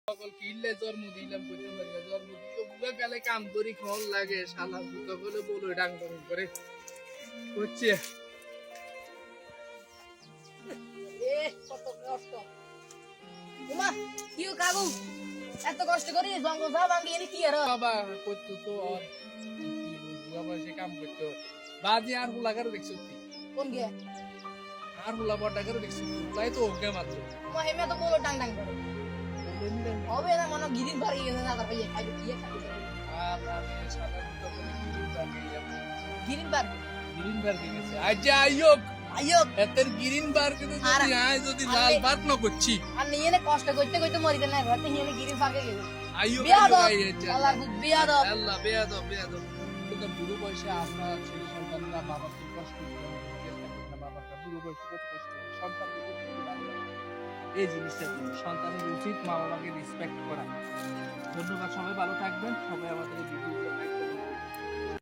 সকল কিল্লে জন্ম দিলাম কইতে পারি না জন্ম দিও বুয়া গেলে কাম করি খন লাগে শালা বুকা বলে বলো ডাং ডাং করে হচ্ছে এ কত কষ্ট উমা কিউ কাগু এত কষ্ট করি জঙ্গল যা ভাঙি এনে কি আর বাবা কইতো তো আর বুয়া বসে কাম করতো বাজি আর হুলা করে দেখছো তুই কোন গে আর হুলা বড় করে দেখছো তাই তো ওকে মাত্র উমা হেমে তো বলো ডাং ডাং করে হবে না মনে গিরিন ভারি গেছে না তারপরে খাই কি খাই আর আমি শালা বুকা বলে গিরিন বার গ্রিন বার গেছে আজ আইয়ক আইয়ো এতের গ্রিন বার কিন্তু যদি আয় যদি লাল বাত ন করছি আর নিয়ে নে কষ্ট করতে করতে মরি না ঘরতে নিয়ে গিরিন পাকে গেছে আইয়ক বিয়া দাও আইয়ক আল্লাহ বিয়া দাও আল্লাহ বেয়াদব কিন্তু বুড়ো বয়সে আমরা ছেলে সন্তানরা বাবাকে কষ্ট করে বাবাটা বুড়ো বয়সে কত কষ্ট করে সন্তান এই জিনিসটা কি সন্তানের উচিত মা বাবাকে রেসপেক্ট করা ধন্যবাদ সবাই ভালো থাকবেন সবাই আমাদের ভিডিও